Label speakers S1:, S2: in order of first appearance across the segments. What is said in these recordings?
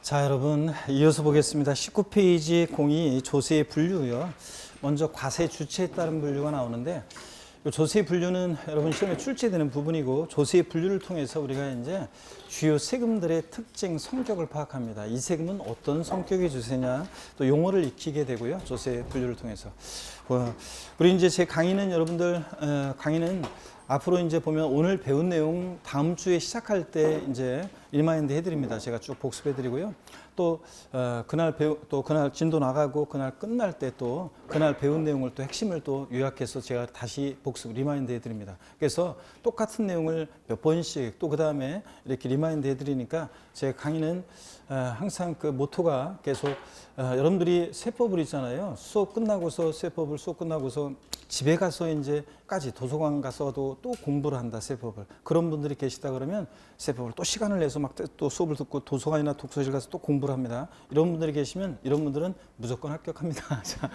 S1: 자, 여러분 이어서 보겠습니다. 19페이지 공이 조세의 분류요. 먼저 과세 주체에 따른 분류가 나오는데, 이 조세의 분류는 여러분 시험에 출제되는 부분이고, 조세의 분류를 통해서 우리가 이제 주요 세금들의 특징, 성격을 파악합니다. 이 세금은 어떤 성격의 주세냐, 또 용어를 익히게 되고요. 조세 분류를 통해서. 우리 이제 제 강의는 여러분들 강의는 앞으로 이제 보면 오늘 배운 내용 다음 주에 시작할 때 이제 리마인드 해드립니다. 제가 쭉 복습해드리고요. 또 그날 진도 나가고 그날 끝날 때 또 그날 배운 내용을 또 핵심을 또 요약해서 제가 다시 복습 리마인드 해드립니다. 그래서 똑같은 내용을 몇 번씩 또 그 다음에 이렇게 리마인드 해드리니까 제 강의는 항상 그 모토가 계속 여러분들이 세법을 있잖아요. 수업 끝나고서 집에 가서 이제까지 도서관 가서도 또 공부를 한다, 세법을. 그런 분들이 계시다 그러면 세법을 또 시간을 내서 막 또 수업을 듣고 도서관이나 독서실 가서 또 공부를 합니다. 이런 분들이 계시면 이런 분들은 무조건 합격합니다. 자,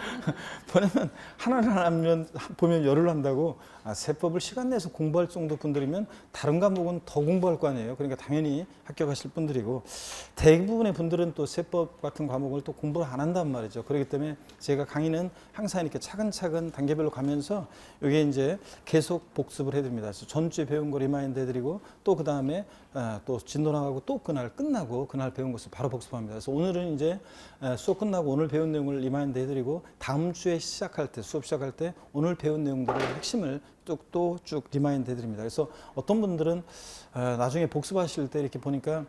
S1: 뭐냐면 하나를 보면 열을 한다고 세법을 시간 내서 공부할 정도 분들이면 다른 과목은 더 공부할 거 아니에요. 그러니까 당연히 합격하실 분들이고, 대부분의 분들은 또 세법 같은 과목을 또 공부를 안 한단 말이죠. 그렇기 때문에 제가 강의는 항상 이렇게 차근차근 단계별로 가면서 이게 이제 계속 복습을 해드립니다. 그래서 전주에 배운 거 리마인드 해드리고, 또 그 다음에 또 진도 나가고 또 그날 끝나고 그날 배운 것을 바로 복습합니다. 그래서 오늘은 이제 수업 끝나고 오늘 배운 내용을 리마인드 해드리고, 다음 주에 수업 시작할 때 오늘 배운 내용들의 핵심을 또 쭉 리마인드 해드립니다. 그래서 어떤 분들은 나중에 복습하실 때 이렇게 보니까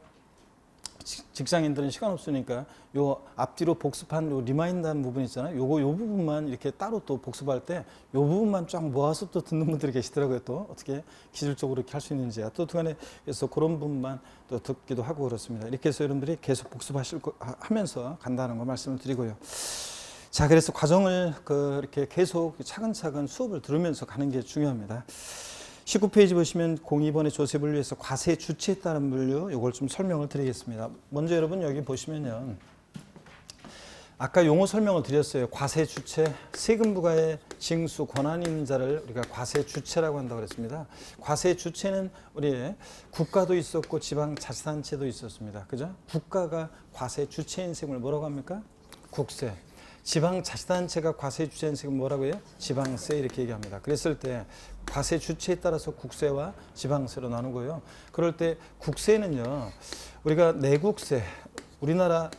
S1: 직장인들은 시간 없으니까 요 앞뒤로 복습한 요 리마인드한 부분 있잖아요. 요 부분만 이렇게 따로 또 복습할 때 요 부분만 쫙 모아서 또 듣는 분들이 계시더라고요. 또 어떻게 기술적으로 이렇게 할 수 있는지 또 그간에 그래서 그런 부분만 또 듣기도 하고 그렇습니다. 이렇게 해서 여러분들이 계속 하면서 간다는 거 말씀을 드리고요. 자, 그래서 과정을 이렇게 계속 차근차근 수업을 들으면서 가는 게 중요합니다. 19페이지 보시면 02번의 조세 분류에서 과세 주체에 따른 분류, 이걸 좀 설명을 드리겠습니다. 먼저 여러분 여기 보시면요, 아까 용어 설명을 드렸어요. 과세 주체, 세금 부과의 징수 권한 있는 자를 우리가 과세 주체라고 한다고 그랬습니다. 과세 주체는 우리 국가도 있었고 지방자치단체도 있었습니다. 그죠? 국가가 과세 주체인 세금을 뭐라고 합니까? 국세. 지방자치단체가 과세 주체인 세금 뭐라고 해요? 지방세, 이렇게 얘기합니다. 그랬을 때 과세 주체에 따라서 국세와 지방세로 나누고요. 그럴 때 국세는요, 우리가 내국세, 우리나라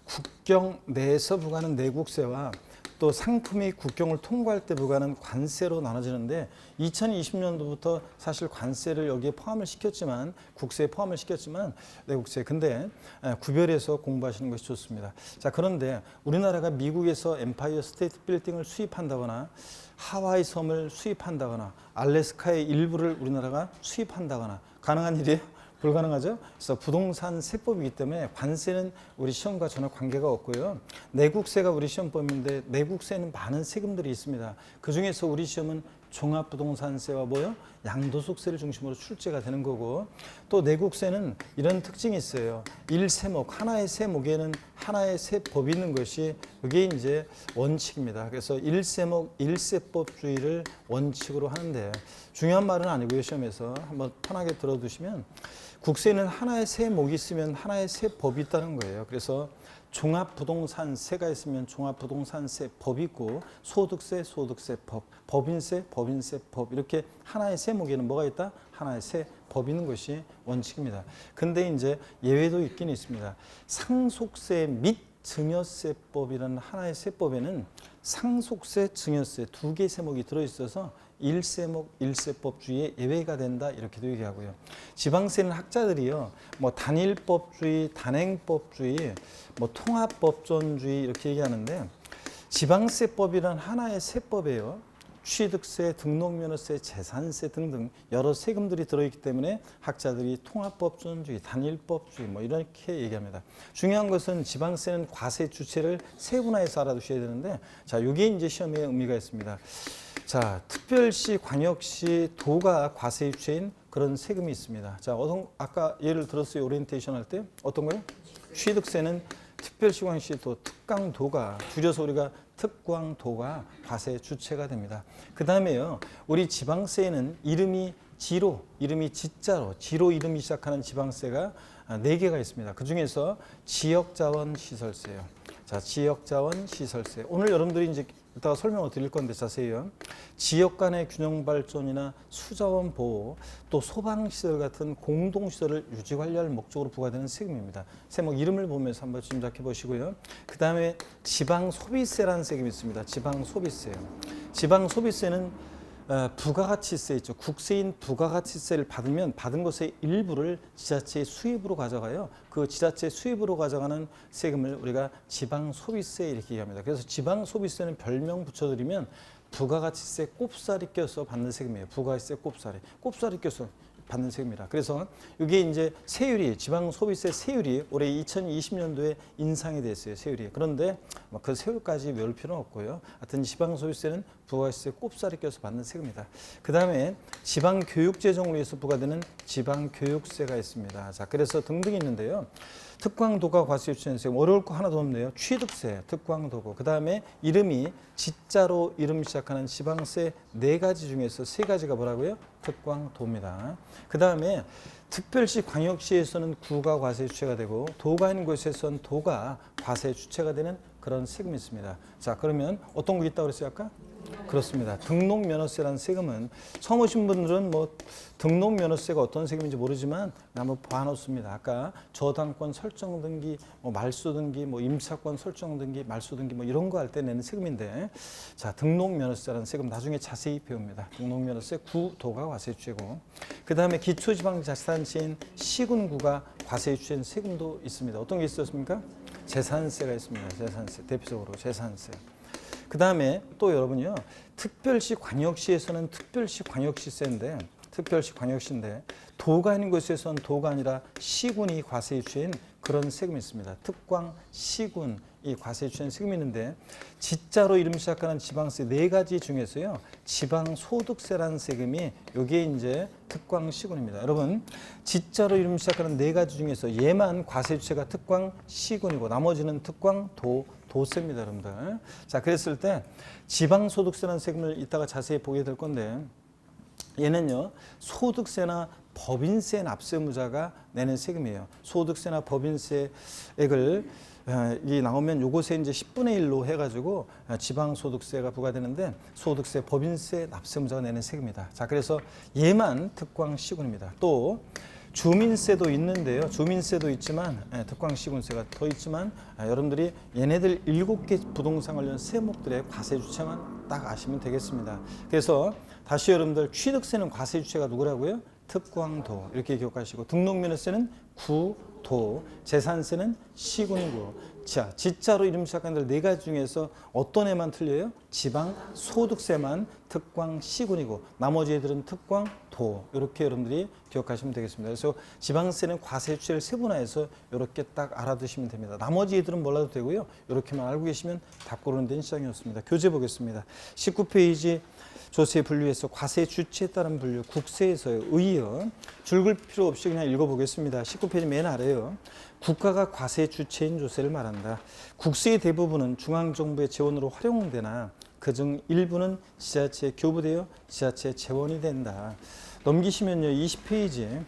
S1: 국경 내에서 부과하는 내국세와 또 상품이 국경을 통과할 때 부과하는 관세로 나눠지는데, 2020년도부터 사실 관세를 여기에 포함을 시켰지만, 국세에 포함을 시켰지만 내국세, 근데 구별해서 공부하시는 것이 좋습니다. 자, 그런데 우리나라가 미국에서 엠파이어 스테이트 빌딩을 수입한다거나 하와이 섬을 수입한다거나 알래스카의 일부를 우리나라가 수입한다거나 가능한 일이에요? 불가능하죠. 그래서 부동산 세법이기 때문에 관세는 우리 시험과 전혀 관계가 없고요. 내국세가 우리 시험법인데, 내국세는 많은 세금들이 있습니다. 그 중에서 우리 시험은 종합부동산세와 양도소득세를 중심으로 출제가 되는 거고, 또 내국세는 이런 특징이 있어요. 일세목, 하나의 세목에는 하나의 세법이 있는 것이 그게 이제 원칙입니다. 그래서 일세목, 일세법주의를 원칙으로 하는데, 중요한 말은 아니고요. 시험에서 한번 편하게 들어두시면, 국세는 하나의 세목이 있으면 하나의 세법이 있다는 거예요. 그래서 종합부동산세가 있으면 종합부동산세법이 있고, 소득세, 소득세법, 법인세법, 이렇게 하나의 세목에는 뭐가 있다? 하나의 세법이 있는 것이 원칙입니다. 근데 이제 예외도 있긴 있습니다. 상속세 및 증여세법이라는 하나의 세법에는 상속세, 증여세 두 개의 세목이 들어있어서 일세목, 일세법주의에 예외가 된다, 이렇게도 얘기하고요. 지방세는 학자들이요, 단일법주의, 단행법주의, 통합법존주의 이렇게 얘기하는데, 지방세법이란 하나의 세법이에요. 취득세, 등록면허세, 재산세 등등 여러 세금들이 들어있기 때문에 학자들이 통합법존주의, 단일법주의 이렇게 얘기합니다. 중요한 것은 지방세는 과세 주체를 세분화해서 알아두셔야 되는데, 자, 이게 이제 시험에 의미가 있습니다. 자, 특별시, 광역시, 도가 과세 주체인 그런 세금이 있습니다. 자, 아까 예를 들었어요. 오리엔테이션 할 때 어떤 거요? 취득세는 특별시, 광역시, 도, 특강도가, 줄여서 우리가 특광도가 과세 주체가 됩니다. 그 다음에요, 우리 지방세에는 이름이 지로, 이름이 지자로, 지로 이름이 시작하는 지방세가 4개가 있습니다. 그 중에서 지역자원시설세요. 자, 지역자원시설세. 오늘 여러분들이 이제 이따가 설명을 드릴 건데 자세히요. 지역 간의 균형 발전이나 수자원 보호, 또 소방시설 같은 공동시설을 유지 관리할 목적으로 부과되는 세금입니다. 세목 이름을 보면서 한번 짐작해 보시고요. 그 다음에 지방소비세라는 세금이 있습니다. 지방소비세요. 지방소비세는 부가가치세 있죠. 국세인 부가가치세를 받은 것의 일부를 지자체의 수입으로 가져가요. 그 지자체 수입으로 가져가는 세금을 우리가 지방소비세 이렇게 얘기합니다. 그래서 지방소비세는 별명 붙여드리면 부가가치세 꼽살이 껴서 받는 세금이에요. 부가가치세 꼽살이 껴서 받는 세금이라. 그래서 이게 이제 세율이 지방소비세 세율이 올해 2020년도에 인상이 됐어요. 세율이. 그런데 그 세율까지 외울 필요는 없고요. 하여튼 지방소비세는 부가세세 꼽살이 껴서 받는 세금이다. 그 다음에 지방교육재정을 위해서 부과되는 지방교육세가 있습니다. 자, 그래서 등등이 있는데요. 특광도가 과세유치세금 어려울 거 하나도 없네요. 취득세, 특광도고. 그 다음에 이름이 지자로 이름 시작하는 지방세 4가지 중에서 3가지가 뭐라고요? 특광도입니다. 그 다음에 특별시, 광역시에서는 구가 과세 주체가 되고 도가 있는 곳에서는 도가 과세 주체가 되는 그런 세금이 있습니다. 자, 그러면 어떤 거 있다고 그랬어요 아까? 그렇습니다. 등록면허세라는 세금은 처음 오신 분들은 뭐 등록면허세가 어떤 세금인지 모르지만 한번 봐놓습니다. 아까 저당권 설정 등기, 말소 등기, 임차권 설정 등기, 말소 등기 이런 거 할 때 내는 세금인데, 자, 등록면허세라는 세금 나중에 자세히 배웁니다. 등록면허세 구도가 과세주체고, 그 다음에 기초지방자치단체인 시군구가 과세주체인 세금도 있습니다. 어떤 게 있었습니까? 재산세가 있습니다. 재산세, 대표적으로 재산세. 그 다음에 또 여러분요, 특별시 광역시에서는 특별시 광역시세인데, 도가 있는 곳에서는 도가 아니라 시군이 과세에 주인 그런 세금이 있습니다. 특광, 시군, 이 과세에 주인 세금이 있는데, 지자로 이름 시작하는 지방세 4가지 중에서요, 지방소득세라는 세금이 요게 이제 특광, 시군입니다. 여러분, 지자로 이름 시작하는 4가지 중에서 얘만 과세 주체가 특광, 시군이고 나머지는 특광, 도세입니다, 여러분들. 자, 그랬을 때 지방소득세라는 세금을 이따가 자세히 보게 될 건데, 얘는요, 소득세나 법인세 납세무자가 내는 세금이에요. 소득세나 법인세액을 이 나오면 요것에 이제 10분의 1로 해가지고 지방소득세가 부과되는데, 소득세, 법인세 납세무자가 내는 세금이다. 자, 그래서 얘만 특광시군입니다. 또 주민세도 있는데요. 주민세도 있지만 특광시군세가 더 있지만, 여러분들이 얘네들 7개 부동산 관련 세목들의 과세주체만 딱 아시면 되겠습니다. 그래서 다시 여러분들, 취득세는 과세주체가 누구라고요? 특광도, 이렇게 기억하시고, 등록면허세는 구도, 재산세는 시군이고, 자, 지자로 이름 시작하는 4가지 중에서 어떤 애만 틀려요? 지방소득세만 특광시군이고 나머지 애들은 특광도, 이렇게 여러분들이 기억하시면 되겠습니다. 그래서 지방세는 과세주체를 세분화해서 이렇게 딱 알아두시면 됩니다. 나머지 애들은 몰라도 되고요. 이렇게만 알고 계시면 답고르는 데는 시작이었습니다. 교재 보겠습니다. 19페이지 조세 분류에서 과세 주체에 따른 분류, 국세에서요, 의요. 줄글 필요 없이 그냥 읽어보겠습니다. 19페이지 맨 아래요. 국가가 과세 주체인 조세를 말한다. 국세의 대부분은 중앙정부의 재원으로 활용되나 그중 일부는 지자체에 교부되어 지자체에 재원이 된다. 넘기시면요, 20페이지.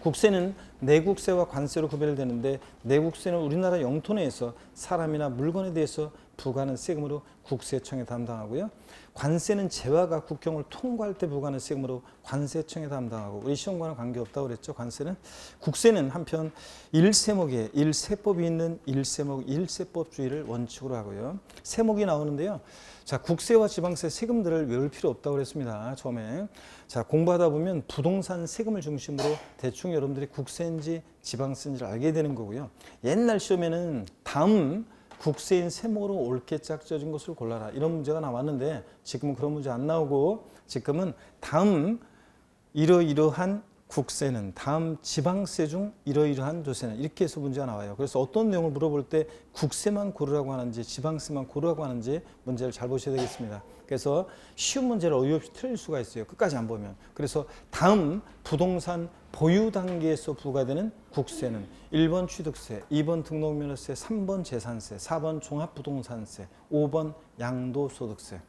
S1: 국세는 내국세와 관세로 구별되는데, 내국세는 우리나라 영토 내에서 사람이나 물건에 대해서 부과하는 세금으로 국세청에 담당하고요. 관세는 재화가 국경을 통과할 때 부과하는 세금으로 관세청에 담당하고, 우리 시험과는 관계없다고 그랬죠. 관세는. 국세는 한편 1세목에 1세법이 있는 1세목 1세법주의를 원칙으로 하고요. 세목이 나오는데요. 자, 국세와 지방세 세금들을 외울 필요 없다고 그랬습니다. 처음에. 자, 공부하다 보면 부동산 세금을 중심으로 대충 여러분들이 국세인지 지방세인지를 알게 되는 거고요. 옛날 시험에는 다음 국세인 세목으로 옳게 짝져진 것을 골라라, 이런 문제가 나왔는데, 지금은 그런 문제 안 나오고, 지금은 다음 이러이러한 국세는 다음 지방세 중 이러이러한 조세는, 이렇게 해서 문제가 나와요. 그래서 어떤 내용을 물어볼 때 국세만 고르라고 하는지 지방세만 고르라고 하는지 문제를 잘 보셔야 되겠습니다. 그래서 쉬운 문제를 어이없이 틀릴 수가 있어요. 끝까지 안 보면. 그래서 다음 부동산 보유 단계에서 부과되는 국세는 1번 취득세, 2번 등록면허세, 3번 재산세, 4번 종합부동산세, 5번 양도소득세.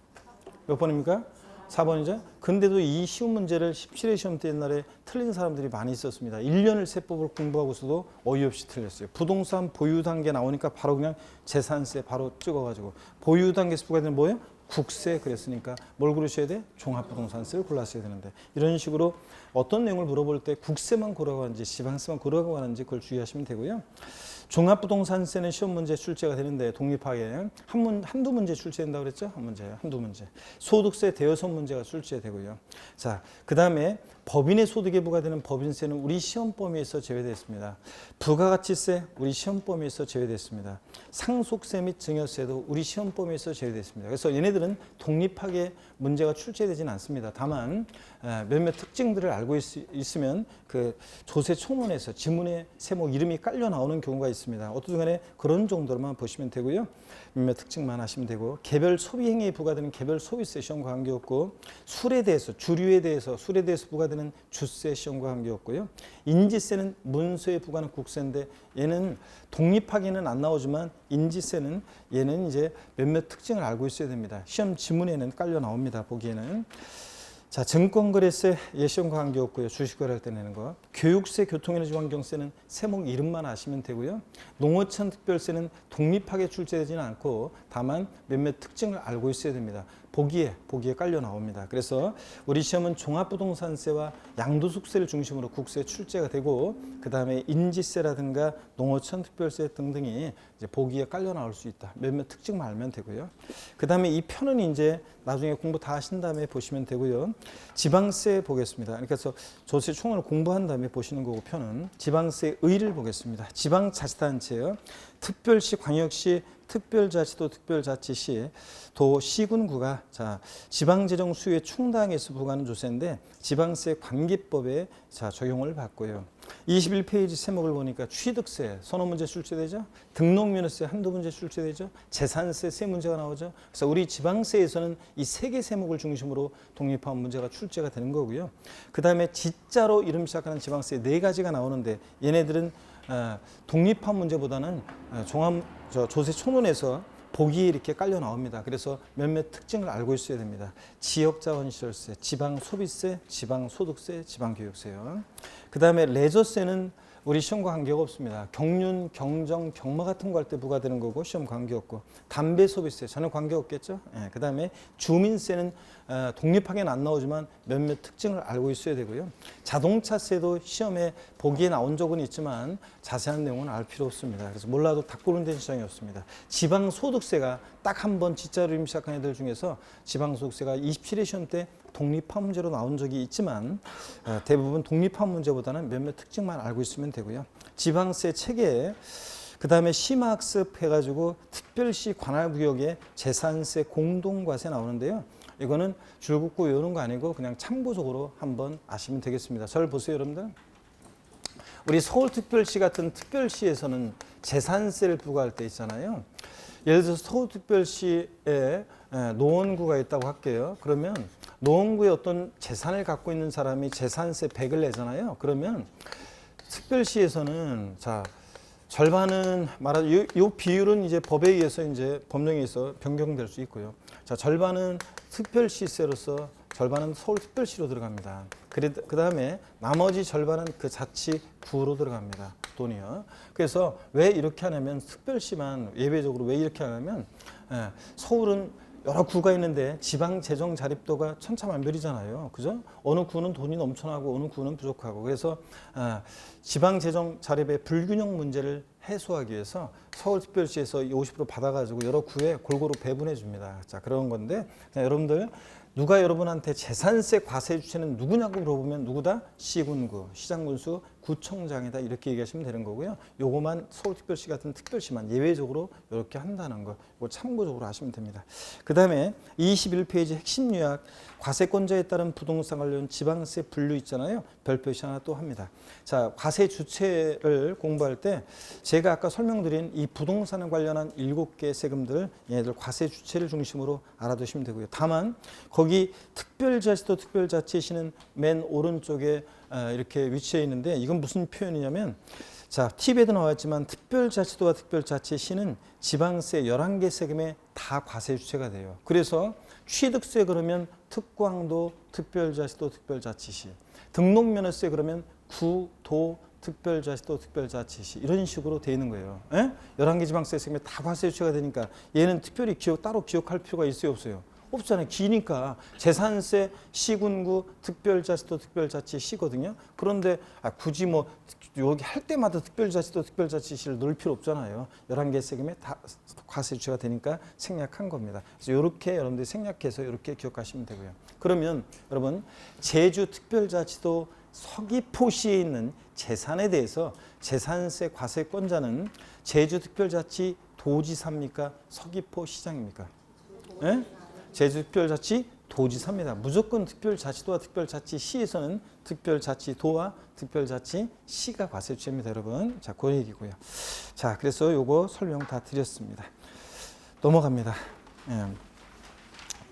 S1: 몇 번입니까? 4번이죠. 근데도 이 쉬운 문제를 17회 시험 때 옛날에 틀린 사람들이 많이 있었습니다. 1년을 세법을 공부하고서도 어이없이 틀렸어요. 부동산 보유 단계 나오니까 바로 그냥 재산세 바로 찍어가지고 보유 단계에서 부과되는 뭐예요? 국세. 그랬으니까 뭘 고르셔야 돼? 종합부동산세를 골랐어야 되는데 이런 식으로 어떤 내용을 물어볼 때 국세만 고르라고 하는지 지방세만 고르라고 하는지 그걸 주의하시면 되고요. 종합부동산세는 시험 문제 출제가 되는데 독립하게 한두 문제 출제된다고 그랬죠? 한 문제요. 한두 문제. 소득세 대여섯 문제가 출제되고요. 자, 그다음에 법인의 소득에 부과되는 법인세는 우리 시험 범위에서 제외됐습니다. 부가가치세 우리 시험 범위에서 제외됐습니다. 상속세 및 증여세도 우리 시험 범위에서 제외됐습니다. 그래서 얘네들은 독립하게 문제가 출제되지는 않습니다. 다만 몇몇 특징들을 알고 있으면 그 조세 총론에서 지문의 세목 이름이 깔려 나오는 경우가 있습니다. 어떤 간에 그런 정도로만 보시면 되고요. 몇몇 특징만 하시면 되고 개별 소비 행위에 부과되는 개별 소비세 시험과 관계없고 술에 대해서 주류에 대해서 술에 대해서 부과되는 주세 시험과 관계없고요. 인지세는 문서에 부과하는 국세인데 얘는 독립하게는 안 나오지만 인지세는 얘는 이제 몇몇 특징을 알고 있어야 됩니다. 시험 지문에는 깔려 나옵니다. 보기에는. 자, 증권거래세 예시험과 관계없고요. 주식거래할 때 내는 거. 교육세, 교통에너지 환경세는 세목 이름만 아시면 되고요. 농어촌 특별세는 독립하게 출제되지는 않고 다만 몇몇 특징을 알고 있어야 됩니다. 보기에 깔려 나옵니다. 그래서 우리 시험은 종합부동산세와 양도소득세를 중심으로 국세 출제가 되고 그 다음에 인지세라든가 농어촌 특별세 등등이 이제 보기에 깔려 나올 수 있다. 몇몇 특징만 알면 되고요. 그 다음에 이 편은 이제 나중에 공부 다 하신 다음에 보시면 되고요. 지방세 보겠습니다. 그래서 조세 총론을 공부한 다음에 보시는 거고 편은 지방세 의를 보겠습니다. 지방자치단체요. 특별시, 광역시, 특별자치도, 특별자치시, 도, 시군구가 자 지방재정 수요에 충당해서 부과하는 조세인데 지방세 관계법에 자 적용을 받고요. 21페이지 세목을 보니까 취득세 서너 문제 출제되죠. 등록면허세 한두 문제 출제되죠. 재산세 세 문제가 나오죠. 그래서 우리 지방세에서는 이 세 개 세목을 중심으로 독립한 문제가 출제가 되는 거고요. 그 다음에 지자로 이름 시작하는 지방세 네 가지가 나오는데 얘네들은 독립한 문제보다는 조세 총론에서 보기에 이렇게 깔려 나옵니다. 그래서 몇몇 특징을 알고 있어야 됩니다. 지역자원시설세, 지방소비세, 지방소득세, 지방교육세요. 그 다음에 레저세는 우리 시험과 관계가 없습니다. 경륜, 경정, 경마 같은 거 할 때 부과되는 거고 시험 관계없고 담배 소비세 전혀 관계없겠죠. 그 다음에 주민세는 독립하게는 안 나오지만 몇몇 특징을 알고 있어야 되고요. 자동차세도 시험에 보기에 나온 적은 있지만 자세한 내용은 알 필요 없습니다. 그래서 몰라도 다 고른된 시장이 없습니다. 지방소득세가 딱 한 번 지자로 이름 시작한 애들 중에서 지방소득세가 27회 시험 때 독립한 문제로 나온 적이 있지만 대부분 독립한 문제보다는 몇몇 특징만 알고 있으면 되고요. 지방세 체계 그 다음에 심학습 해가지고 특별시 관할구역에 재산세 공동과세 나오는데요. 이거는 줄 긋고 외우는 거 아니고 그냥 참고적으로 한번 아시면 되겠습니다. 저를 보세요, 여러분들. 우리 서울특별시 같은 특별시에서는 재산세를 부과할 때 있잖아요. 예를 들어서 서울특별시에 노원구가 있다고 할게요. 그러면 노원구에 어떤 재산을 갖고 있는 사람이 재산세 100을 내잖아요. 그러면 특별시에서는 자 절반은 이 비율은 이제 법에 의해서 이제 법령에 의해서 변경될 수 있고요. 자 절반은 특별시세로서 절반은 서울특별시로 들어갑니다. 그 다음에 나머지 절반은 그 자치구로 들어갑니다. 돈이요. 그래서 왜 이렇게 하냐면 특별시만 예외적으로 왜 이렇게 하냐면 서울은 여러 구가 있는데 지방 재정 자립도가 천차만별이잖아요. 그죠? 어느 구는 돈이 넘쳐나고 어느 구는 부족하고. 그래서 지방 재정 자립의 불균형 문제를 해소하기 위해서 서울특별시에서 50% 받아가지고 여러 구에 골고루 배분해 줍니다. 자, 그런 건데 여러분들 누가 여러분한테 재산세 과세 주체는 누구냐고 물어보면 누구다? 시군구, 시장군수, 구청장이다 이렇게 얘기하시면 되는 거고요. 요거만 서울특별시 같은 특별시만 예외적으로 이렇게 한다는 거 이거 참고적으로 하시면 됩니다. 그 다음에 21페이지 핵심 요약 과세권자에 따른 부동산 관련 지방세 분류 있잖아요. 별표시 하나 또 합니다. 자, 과세 주체를 공부할 때 제가 아까 설명드린 이 부동산에 관련한 7개 세금들 얘네들 과세 주체를 중심으로 알아두시면 되고요. 다만 거기 특별자치도 특별자치시는 맨 오른쪽에 이렇게 위치해 있는데 이건 무슨 표현이냐면 자, 팁에도 나왔지만 특별자치도와 특별자치시는 지방세 11개 세금에 다 과세 주체가 돼요. 그래서 취득세 그러면 특광도, 특별자치도, 특별자치시. 등록면허세 그러면 구, 도, 특별자치도, 특별자치시. 이런 식으로 돼 있는 거예요. 11개 지방세 세금에 다 과세 주체가 되니까 얘는 특별히 따로 기억할 필요가 있어요, 없어요? 없잖아요. 기니까 재산세 시군구 특별자치도 특별자치시거든요. 그런데 굳이 뭐 여기 할 때마다 특별자치도 특별자치시를 넣을 필요 없잖아요. 11개 세금에 다 과세 주체가 되니까 생략한 겁니다. 그래서 이렇게 여러분들이 생략해서 이렇게 기억하시면 되고요. 그러면 여러분 제주 특별자치도 서귀포시에 있는 재산에 대해서 재산세 과세권자는 제주특별자치 도지사입니까? 서귀포시장입니까? 네? 제주특별자치 도지사입니다. 무조건 특별자치도와 특별자치시에서는 특별자치도와 특별자치시가 과세주체입니다, 여러분. 자, 그 얘기고요. 자, 그래서 요거 설명 다 드렸습니다. 넘어갑니다.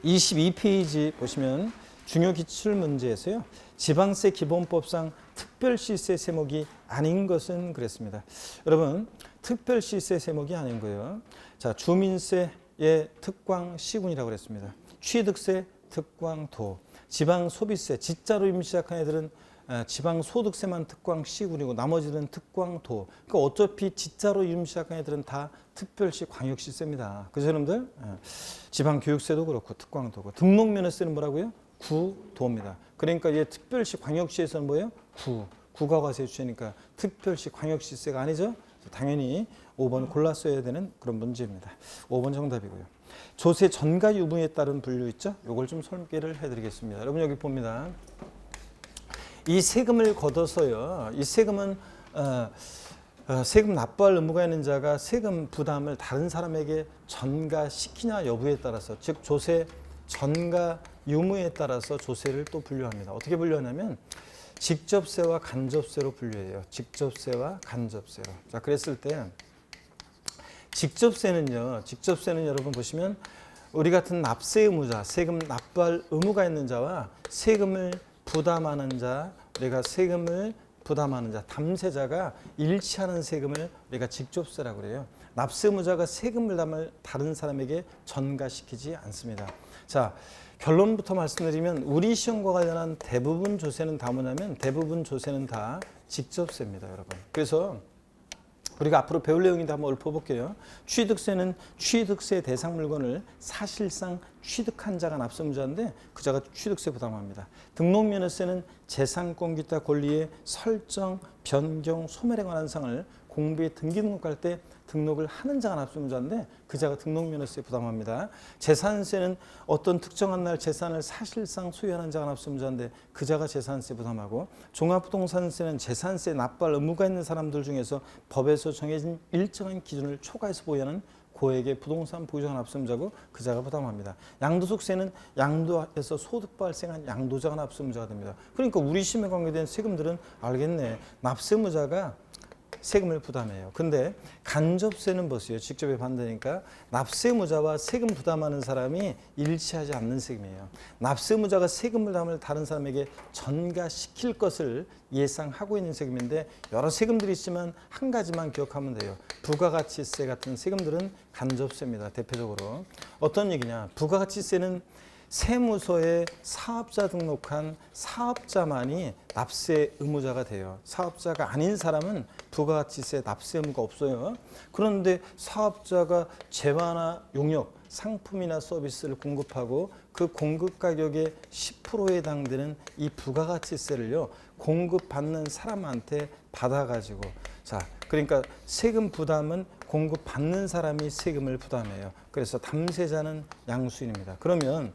S1: 22페이지 보시면 중요 기출 문제에서요. 지방세 기본법상 특별시세 세목이 아닌 것은 그랬습니다. 여러분, 특별시세 세목이 아닌 거예요. 자, 주민세의 특광 시군이라고 그랬습니다. 취득세 특광 도, 지방 소비세, 지자로 이름 시작한 애들은 지방 소득세만 특광 시군이고 나머지는 특광 도. 그러니까 어차피 지자로 이름 시작한 애들은 다 특별시 광역시세입니다. 그죠, 여러분들? 지방 교육세도 그렇고 특광 도고. 등록면허세는 뭐라고요? 구도입니다. 그러니까 얘 특별시 광역시에서는 뭐예요? 구가 과세 주체니까 특별시 광역시세가 아니죠. 당연히 5번 골라 써야 되는 그런 문제입니다. 5번 정답이고요. 조세 전가 유무에 따른 분류 있죠? 이걸 좀 설계를 해드리겠습니다. 여러분 여기 봅니다. 이 세금을 걷어서요. 이 세금은 세금 납부할 의무가 있는 자가 세금 부담을 다른 사람에게 전가시키냐 여부에 따라서, 즉 조세 전가 유무에 따라서 조세를 또 분류합니다. 어떻게 분류하냐면 직접세와 간접세로 분류해요. 직접세와 간접세로. 자, 그랬을 때 직접세는요. 직접세는 여러분 보시면 우리 같은 납세 의무자, 세금 납부할 의무가 있는 자와 세금을 부담하는 자, 우리가 세금을 부담하는 자, 담세자가 일치하는 세금을 우리가 직접세라고 그래요. 납세 의무자가 세금 부담을 다른 사람에게 전가시키지 않습니다. 자, 결론부터 말씀드리면 우리 시험과 관련한 대부분 조세는 다 뭐냐면 대부분 조세는 다 직접세입니다, 여러분. 그래서 우리가 앞으로 배울 내용인데 한번 읊어볼게요. 취득세는 취득세 대상 물건을 사실상 취득한 자가 납세의무자인데 그 자가 취득세 부담합니다. 등록면허세는 재산권 기타 권리의 설정, 변경, 소멸에 관한 사항을 공부에 등기 등록할 때 등록을 하는 자가 납세의무자인데 그 자가 등록면허세 부담합니다. 재산세는 어떤 특정한 날 재산을 사실상 소유하는 자가 납세의무자인데 그 자가 재산세 부담하고, 종합부동산세는 재산세 납부할 의무가 있는 사람들 중에서 법에서 정해진 일정한 기준을 초과해서 보유하는 고액의 부동산 보유자가 납세의무자고 그 자가 부담합니다. 양도소득세는 양도에서 소득 발생한 양도자가 납세의무자가 됩니다. 그러니까 우리 시험에 관계된 세금들은 알겠네. 납세의무자가 세금을 부담해요. 근데 간접세는 보세요. 직접의 반대니까 납세의무자와 세금 부담하는 사람이 일치하지 않는 세금이에요. 납세의무자가 세금 부담을 다른 사람에게 전가시킬 것을 예상하고 있는 세금인데 여러 세금들이 있지만 한 가지만 기억하면 돼요. 부가가치세 같은 세금들은 간접세입니다. 대표적으로. 어떤 얘기냐. 부가가치세는 세무서에 사업자 등록한 사업자만이 납세 의무자가 돼요. 사업자가 아닌 사람은 부가가치세 납세 의무가 없어요. 그런데 사업자가 재화나 용역, 상품이나 서비스를 공급하고 그 공급 가격의 10%에 해당되는 이 부가가치세를요, 공급받는 사람한테 받아가지고, 자, 그러니까 세금 부담은 공급받는 사람이 세금을 부담해요. 그래서 담세자는 양수인입니다. 그러면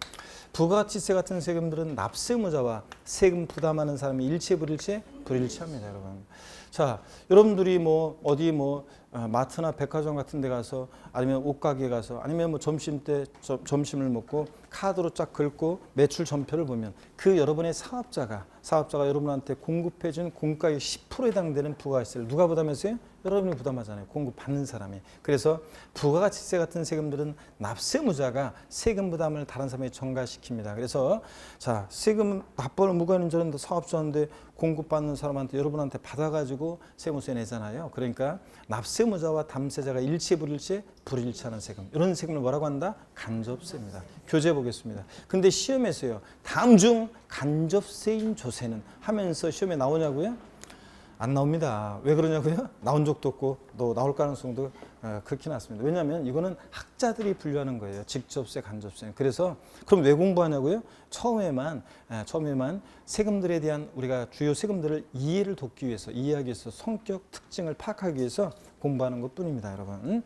S1: 부가가치세 같은 세금들은 납세의무자와 세금 부담하는 사람이 일체 불일체? 불일치합니다, 여러분. 자, 여러분들이 뭐 어디 뭐 마트나 백화점 같은 데 가서 아니면 옷가게에 가서 아니면 뭐 점심 때 점심을 먹고 카드로 쫙 긁고 매출 전표를 보면 그 여러분의 사업자가 여러분한테 공급해 준 공가의 10%에 해당되는 부가가치세를 누가 부담했어요? 여러분이 부담하잖아요. 공급받는 사람이. 그래서 부가가치세 같은 세금들은 납세의무자가 세금 부담을 다른 사람에게 전가시킵니다. 그래서 자, 세금 납부할 의무가 있는 자는 사업자인데 공급받는 사람한테 여러분한테 받아가지고 세무세 내잖아요. 그러니까 납세무자와 담세자가 일체 불일치하는 세금, 이런 세금을 뭐라고 한다? 간접세입니다. 교재 보겠습니다. 근데 시험에서요, 다음 중 간접세인 조세는 하면서 시험에 나오냐고요? 안 나옵니다. 왜 그러냐고요? 나온 적도 없고 또 나올 가능성도 그렇게 낮습니다. 왜냐하면 이거는 학자들이 분류하는 거예요. 직접세, 간접세. 그래서 그럼 왜 공부하냐고요? 처음에만 세금들에 대한 우리가 주요 세금들을 이해를 돕기 위해서, 이해하기 위해서, 성격 특징을 파악하기 위해서 공부하는 것뿐입니다, 여러분.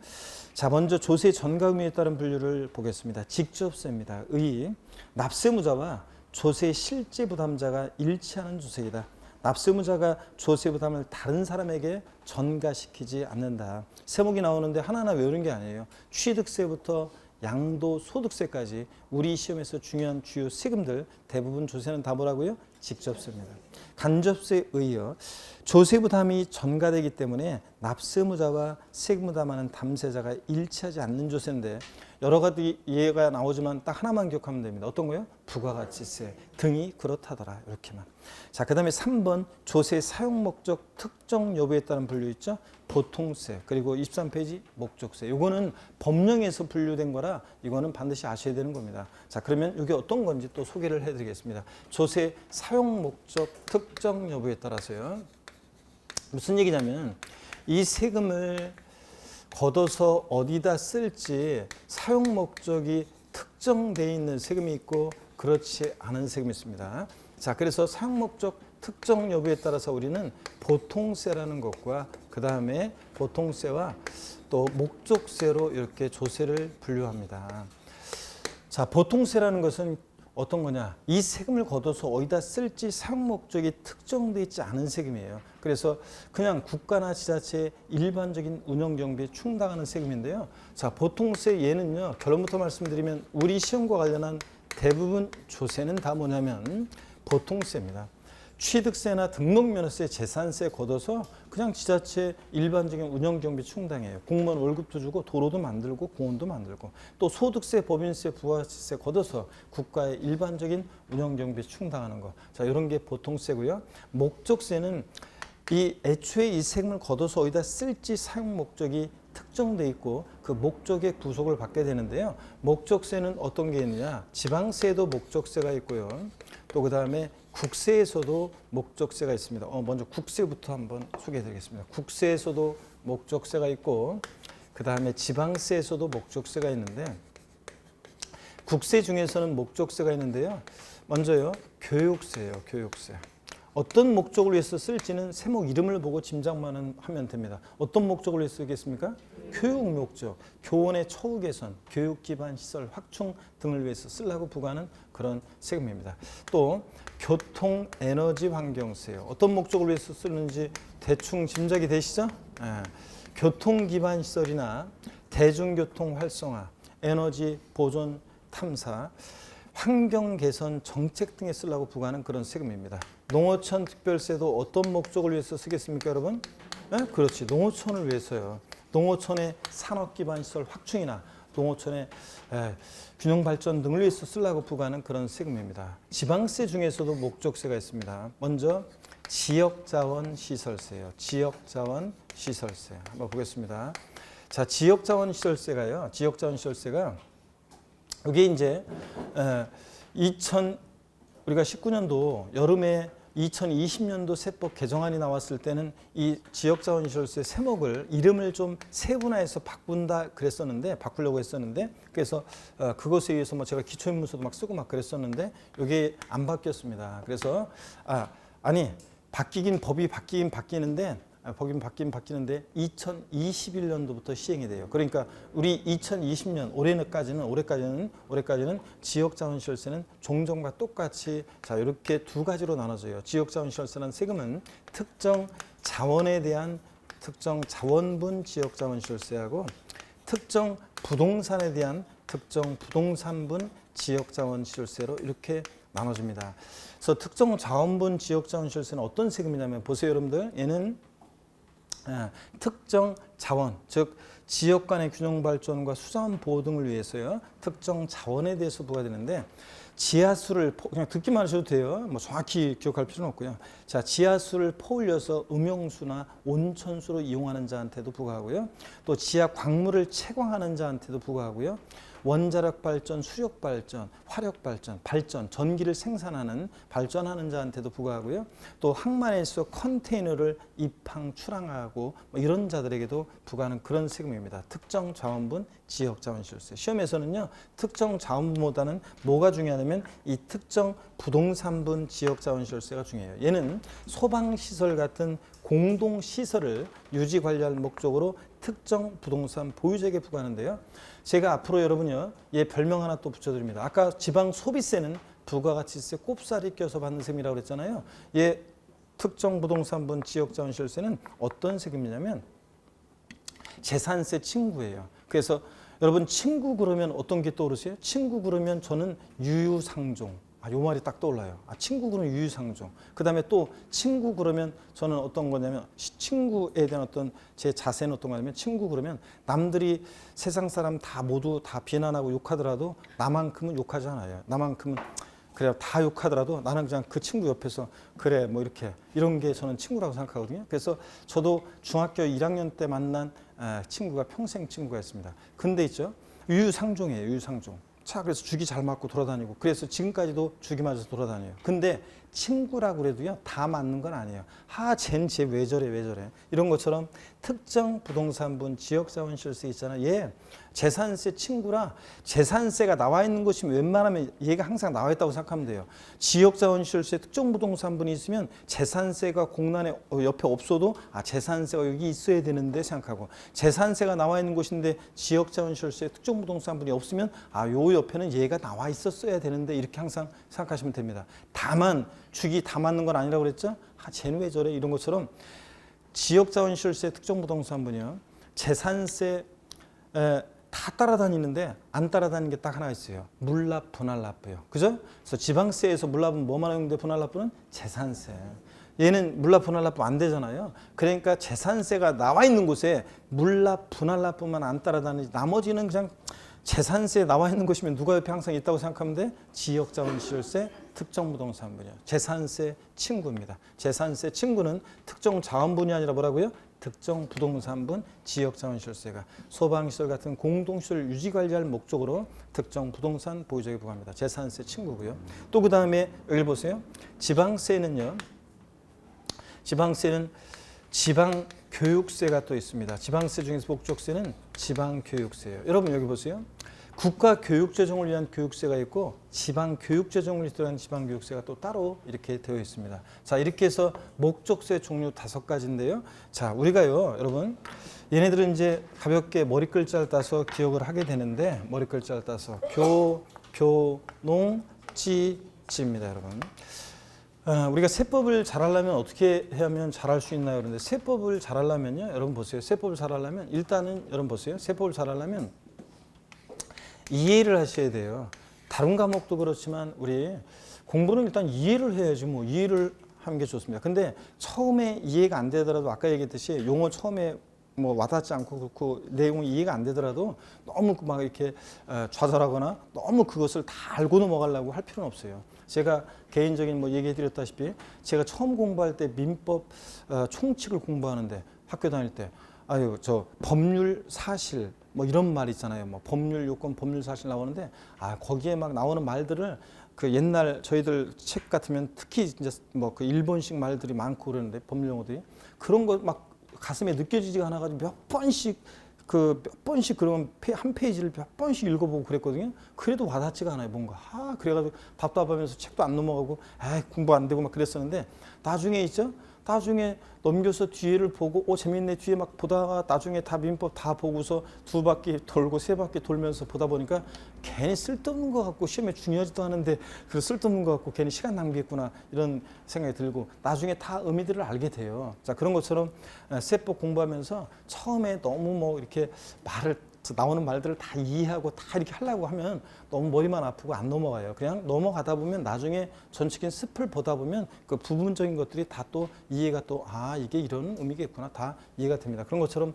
S1: 자, 먼저 조세 전가 의무에 따른 분류를 보겠습니다. 직접세입니다. 의, 납세무자와 조세 실제 부담자가 일치하는 조세이다. 납세무자가 조세 부담을 다른 사람에게 전가시키지 않는다. 세목이 나오는데 하나하나 외우는 게 아니에요. 취득세부터 양도소득세까지 우리 시험에서 중요한 주요 세금들 대부분 조세는 다 뭐라고요? 직접세입니다. 간접세에 의해 조세 부담이 전가되기 때문에 납세무자와 세금 부담하는 담세자가 일치하지 않는 조세인데 여러 가지 예가 나오지만 딱 하나만 기억하면 됩니다. 어떤 거요? 부가가치세 등이 그렇다더라. 이렇게만. 자, 그 다음에 3번 조세 사용 목적 특정 여부에 따른 분류 있죠? 보통세, 그리고 23페이지 목적세. 이거는 법령에서 분류된 거라 이거는 반드시 아셔야 되는 겁니다. 자, 그러면 이게 어떤 건지 또 소개를 해드리겠습니다. 조세 사용 목적 특정 여부에 따라서요. 무슨 얘기냐면 이 세금을 걷어서 어디다 쓸지 사용 목적이 특정되어 있는 세금이 있고 그렇지 않은 세금이 있습니다. 자, 그래서 사용 목적 특정 여부에 따라서 우리는 보통세라는 것과 그 다음에 보통세와 또 목적세로 이렇게 조세를 분류합니다. 자, 보통세라는 것은 어떤 거냐? 이 세금을 걷어서 어디다 쓸지 사용 목적이 특정되어 있지 않은 세금이에요. 그래서 그냥 국가나 지자체의 일반적인 운영 경비에 충당하는 세금인데요. 자, 보통세 얘는요, 결론부터 말씀드리면 우리 시험과 관련한 대부분 조세는 다 뭐냐면 보통세입니다. 취득세나 등록면허세, 재산세 걷어서 그냥 지자체 일반적인 운영경비 충당해요. 공무원 월급도 주고 도로도 만들고 공원도 만들고 또 소득세, 법인세, 부가가치세 걷어서 국가의 일반적인 운영경비 충당하는 거. 자, 이런 게 보통세고요. 목적세는 이 애초에 이 세금을 걷어서 어디다 쓸지 사용 목적이 특정돼 있고 그 목적의 구속을 받게 되는데요. 목적세는 어떤 게 있느냐? 지방세도 목적세가 있고요. 또 그 다음에 국세에서도 목적세가 있습니다. 먼저 국세부터 한번 소개해 드리겠습니다. 국세에서도 목적세가 있고 그 다음에 지방세에서도 목적세가 있는데 국세 중에서는 목적세가 있는데요. 먼저요, 교육세예요. 교육세. 어떤 목적을 위해서 쓸지는 세목 이름을 보고 짐작만 하면 됩니다. 어떤 목적을 위해서 쓰겠습니까? 교육 목적, 교원의 처우 개선, 교육 기반 시설 확충 등을 위해서 쓰려고 부과하는 그런 세금입니다. 또 교통 에너지 환경세요. 어떤 목적을 위해서 쓰는지 대충 짐작이 되시죠? 교통 기반 시설이나 대중교통 활성화, 에너지 보존 탐사, 환경 개선 정책 등에 쓰려고 부과하는 그런 세금입니다. 농어촌 특별세도 어떤 목적을 위해서 쓰겠습니까, 여러분? 네? 그렇지, 농어촌을 위해서요. 농어촌의 산업 기반 시설 확충이나 농어촌의 균형 발전 등을 위해서 쓰려고 부과하는 그런 세금입니다. 지방세 중에서도 목적세가 있습니다. 먼저 지역자원 시설세예요. 지역자원 시설세 한번 보겠습니다. 자, 지역자원 시설세가요. 지역자원 시설세가 이게 이제 우리가 19년도 여름에 2020년도 세법 개정안이 나왔을 때는 이 지역자원시설세 세목을 이름을 좀 세분화해서 바꾸려고 했었는데 그래서 그것에 의해서 뭐 제가 기초인문서도 막 쓰고 막 그랬었는데 이게 안 바뀌었습니다. 그래서 법이 바뀌는데 2021년도부터 시행이 돼요. 그러니까 우리 2020년 올해까지는 지역자원시설세는 종전과 똑같이 자 이렇게 두 가지로 나눠져요. 지역자원시설세는 세금은 특정 자원에 대한 특정 자원분 지역자원시설세하고 특정 부동산에 대한 특정 부동산분 지역자원시설세로 이렇게 나눠집니다. 그래서 특정 자원분 지역자원시설세는 어떤 세금이냐면 보세요, 여러분들. 얘는 특정 자원, 즉 지역 간의 균형 발전과 수자원 보호 등을 위해서요. 특정 자원에 대해서 부과되는데 지하수를 그냥 듣기만 하셔도 돼요. 뭐 정확히 기억할 필요는 없고요. 자, 지하수를 퍼올려서 음용수나 온천수로 이용하는 자한테도 부과하고요. 또 지하 광물을 채광하는 자한테도 부과하고요. 원자력 발전, 수력 발전, 화력 발전, 전기를 생산하는 발전하는 자한테도 부과하고요. 또 항만에서 컨테이너를 입항, 출항하고 뭐 이런 자들에게도 부과하는 그런 세금입니다. 특정 자원분, 지역 자원시설세. 시험에서는요, 특정 자원분보다는 뭐가 중요하냐면 이 특정 부동산분, 지역 자원시설세가 중요해요. 얘는 소방시설 같은 공동시설을 유지 관리할 목적으로 특정 부동산 보유자에게 부과하는데요. 제가 앞으로 여러분요, 얘 별명 하나 또 붙여드립니다. 아까 지방 소비세는 부가가치세 꼽사리 껴서 받는 세금이라고 그랬잖아요. 얘 특정 부동산분 지역자원시설세는 어떤 세금이냐면 재산세 친구예요. 그래서 여러분 친구 그러면 어떤 게 떠오르세요? 친구 그러면 저는 유유상종. 요 말이 딱 떠올라요. 친구 그러면 유유상종. 그 다음에 또 친구 그러면 저는 어떤 거냐면 친구에 대한 어떤 제 자세는 어떤 거냐면 친구 그러면 남들이 세상 사람 다 모두 다 비난하고 욕하더라도 나만큼은 욕하지 않아요. 나만큼은 그래 다 욕하더라도 나는 그냥 그 친구 옆에서 그래 뭐 이렇게 이런 게 저는 친구라고 생각하거든요. 그래서 저도 중학교 1학년 때 만난 친구가 평생 친구가 있습니다. 근데 있죠. 유유상종이에요. 유유상종. 자, 그래서 죽이 잘 맞고 돌아다니고 그래서 지금까지도 죽이 맞아서 돌아다녀요. 근데 친구라고 그래도요 다 맞는 건 아니에요. 쟤는 쟤 왜 저래 왜 저래 이런 것처럼 특정 부동산분 지역자원시설세 있잖아요. 얘 재산세 친구라 재산세가 나와 있는 것이 웬만하면 얘가 항상 나와 있다고 생각하면 돼요. 지역자원시설세 특정 부동산분이 있으면 재산세가 공란에 옆에 없어도 재산세가 여기 있어야 되는데 생각하고 재산세가 나와 있는 곳인데 지역자원시설세 특정 부동산분이 없으면 요 옆에는 얘가 나와 있었어야 되는데 이렇게 항상 생각하시면 됩니다. 다만 죽이 다 맞는 건 아니라고 그랬죠? 쟤는 왜 저래? 이런 것처럼 지역자원시설세 특정부동산분이요. 재산세 다 따라다니는데 안 따라다니는 게 딱 하나 있어요. 물납, 분할납부요. 그죠? 그래서 지방세에서 물납은 뭐만 하는데 분할납부는 재산세. 얘는 물납, 분할납부 안 되잖아요. 그러니까 재산세가 나와 있는 곳에 물납, 분할납부만 안 따라다니지 나머지는 그냥 재산세에 나와 있는 것이면 누가 옆에 항상 있다고 생각하면 돼? 지역자원시설세 특정부동산분이요. 재산세 친구입니다. 재산세 친구는 특정 자원분이 아니라 뭐라고요? 특정 부동산분 지역자원시설세가 소방시설 같은 공동시설 유지관리할 목적으로 특정 부동산 보유자에게 부과합니다. 재산세 친구고요. 또 그 다음에 여기 보세요. 지방세는요. 지방세는 지방교육세가 또 있습니다. 지방세 중에서 목적세는 지방교육세예요. 여러분 여기 보세요. 국가교육재정을 위한 교육세가 있고 지방교육재정을 위한 지방교육세가 또 따로 이렇게 되어 있습니다. 자, 이렇게 해서 목적세 종류 5가지인데요. 자, 우리가요, 여러분, 얘네들은 이제 가볍게 머리 글자를 따서 기억을 하게 되는데 머리 글자를 따서 농지입니다, 여러분. 우리가 세법을 잘하려면 어떻게 하면 잘할 수 있나요? 그런데 세법을 잘하려면요, 여러분 보세요. 세법을 잘하려면 일단은 여러분 보세요. 세법을 잘하려면 이해를 하셔야 돼요. 다른 과목도 그렇지만 우리 공부는 일단 이해를 해야지 뭐 이해를 하는 게 좋습니다. 근데 처음에 이해가 안 되더라도 아까 얘기했듯이 용어 처음에 뭐 와닿지 않고 그렇고 내용이 이해가 안 되더라도 너무 막 이렇게 좌절하거나 너무 그것을 다 알고 넘어가려고 할 필요는 없어요. 제가 개인적인 뭐 얘기해 드렸다시피 제가 처음 공부할 때 민법 총칙을 공부하는데 학교 다닐 때 저 법률 사실 뭐 이런 말 있잖아요. 뭐 법률 요건 법률 사실 나오는데 거기에 막 나오는 말들을 그 옛날 저희들 책 같으면 특히 이제 뭐 그 일본식 말들이 많고 그러는데 법률 용어들이 그런 거 막 가슴에 느껴지지가 않아가지고 몇 번씩 그러면 한 페이지를 몇 번씩 읽어보고 그랬거든요. 그래도 와닿지가 않아요, 뭔가. 그래가지고 답답하면서 책도 안 넘어가고, 공부 안 되고 막 그랬었는데, 나중에 있죠? 나중에 넘겨서 뒤에를 보고, 재밌네, 뒤에 막 보다가 나중에 다 민법 다 보고서 2바퀴 돌고 3바퀴 돌면서 보다 보니까 괜히 쓸데없는 것 같고, 시험에 중요하지도 않은데, 그 쓸데없는 것 같고, 괜히 시간 낭비했구나, 이런 생각이 들고, 나중에 다 의미들을 알게 돼요. 자, 그런 것처럼 세법 공부하면서 처음에 너무 뭐 이렇게 말을 나오는 말들을 다 이해하고 다 이렇게 하려고 하면 너무 머리만 아프고 안 넘어가요. 그냥 넘어가다 보면 나중에 전체적인 습을 보다 보면 그 부분적인 것들이 다 또 이해가 또 이게 이런 의미겠구나 다 이해가 됩니다. 그런 것처럼